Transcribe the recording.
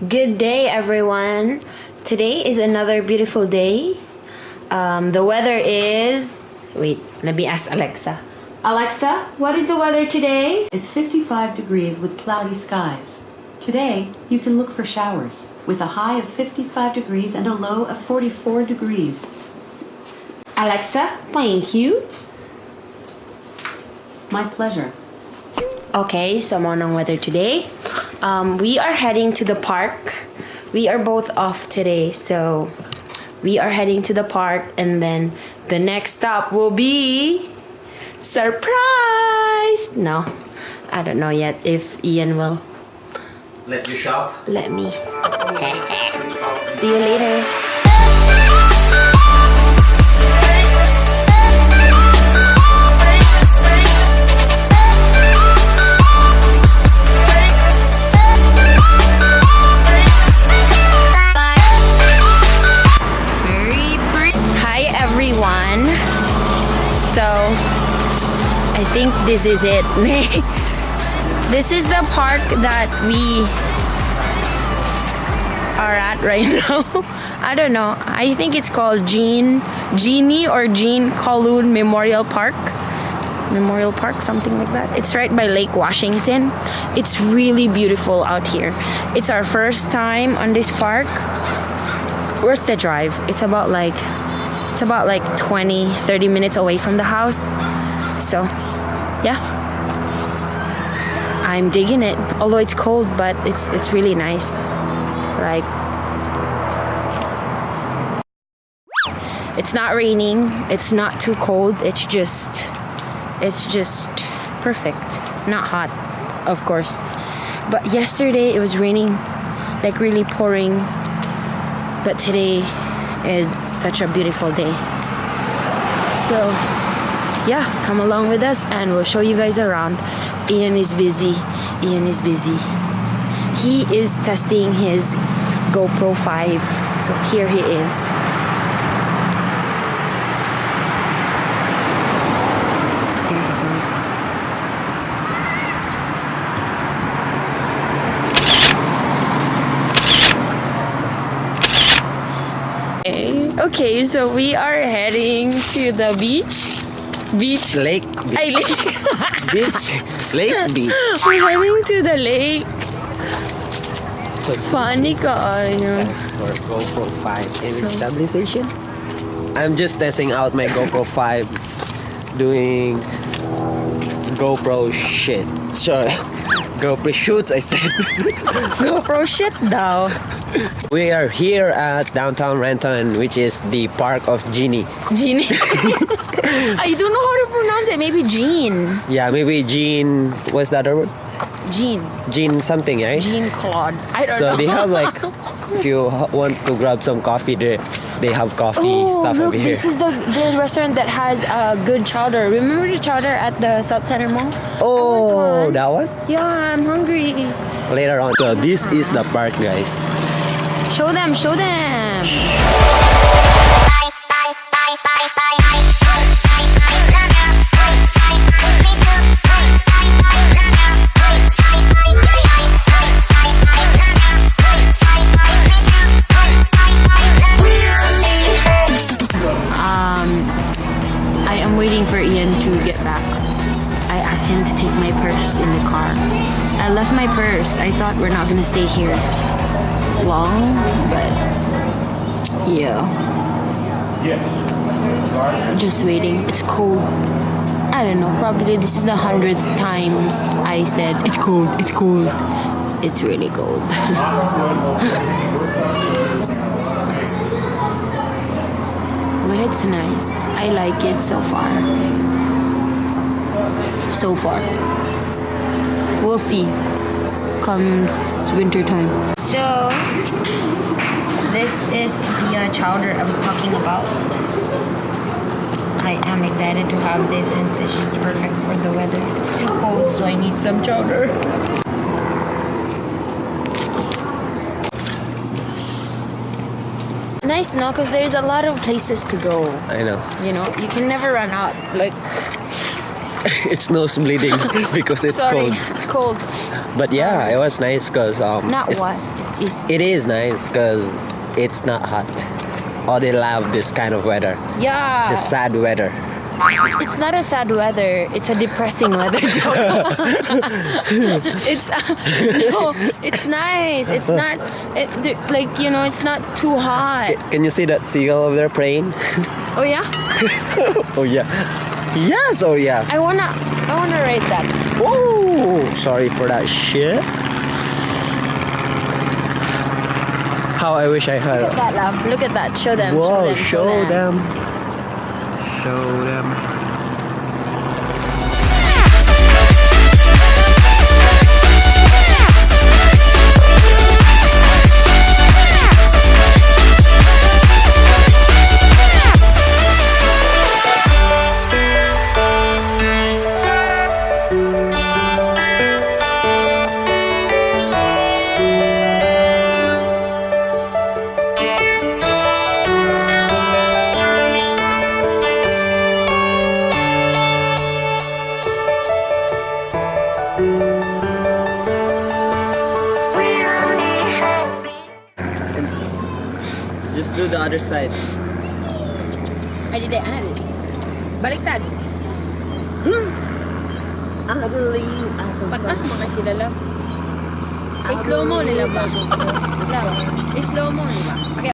Good day, everyone. Today is another beautiful day. The weather is... Wait, let me ask Alexa. Alexa, what is the weather today? It's 55 degrees with cloudy skies. Today, you can look for showers with a high of 55 degrees and a low of 44 degrees. Alexa, thank you. My pleasure. Okay, so morning weather today. We are heading to the park. We are both off today, so we are heading to the park, and then the next stop will be surprise. No, I don't know yet if Ian will let you shop. Let me. See you later. So I think this is it. This is the park that we are at right now. I don't know. I think it's called Jeannie or Jean Calhoun Memorial Park, something like that. It's right by Lake Washington. It's really beautiful out here. It's our first time on this park. Worth the drive. It's about like 20-30 minutes away from the house. So yeah, I'm digging it, although it's cold, but it's really nice. Like, it's not raining, it's not too cold, it's just perfect. Not hot, of course, but yesterday it was raining, like really pouring, but today is such a beautiful day. So yeah, come along with us and we'll show you guys around. Ian is busy. He is testing his GoPro 5. So here he is. Here he goes. Okay, so we are heading to the beach. Lake. Ay, lake. Beach. Beach. We're heading to the lake. So Funny ka, for GoPro 5 in stabilization. I'm just testing out my GoPro 5 doing GoPro shit. Sorry. GoPro shoots, I said. GoPro shit daw. We are here at downtown Renton, which is the park of Jeannie. I don't know how to pronounce it. Maybe Jean. Yeah, maybe Jean. What's that other word? Jean something, right? Jean Claude. I don't know. So they have like, if you want to grab some coffee, they have coffee stuff look, over here. This is the restaurant that has good chowder. Remember the chowder at the South Center Mall? Oh, that one? Yeah, I'm hungry. Later on. So this is the park, guys. Show them. I am waiting for Ian to get back. I asked him to take my purse in the car. I left my purse. I thought we're not gonna stay here long, but yeah. Just waiting. It's cold. I don't know. Probably this is the 100th times I said it's cold. It's really cold. But it's nice. I like it so far. We'll see. Comes winter time. So this is the chowder I was talking about. I am excited to have this since it's just perfect for the weather. It's too cold, so I need some chowder. Nice, no? Because there's a lot of places to go. I know. You know, you can never run out. Like, it's nose bleeding because it's Sorry, cold. it's cold. But yeah, it was nice because Not it's, was. It's is. it is nice because it's not hot. Oh, they love this kind of weather. Yeah. The sad weather. It's not a sad weather. It's a depressing weather. Joke. It's no. It's nice. It's not. Like it's not too hot. Can you see that seagull over there praying? Oh yeah. Oh yeah. Yes. Oh yeah. I wanna rate that. Oh, sorry for that shit. How I wish I had. Look at that, love. Look at that. Show them. Whoa, Show them. Show them. Just do the other side. Ay, di. Baliktad. Pag-as mo kasi sila, love. Slow mo nila ba? Slow mo nila. Okay.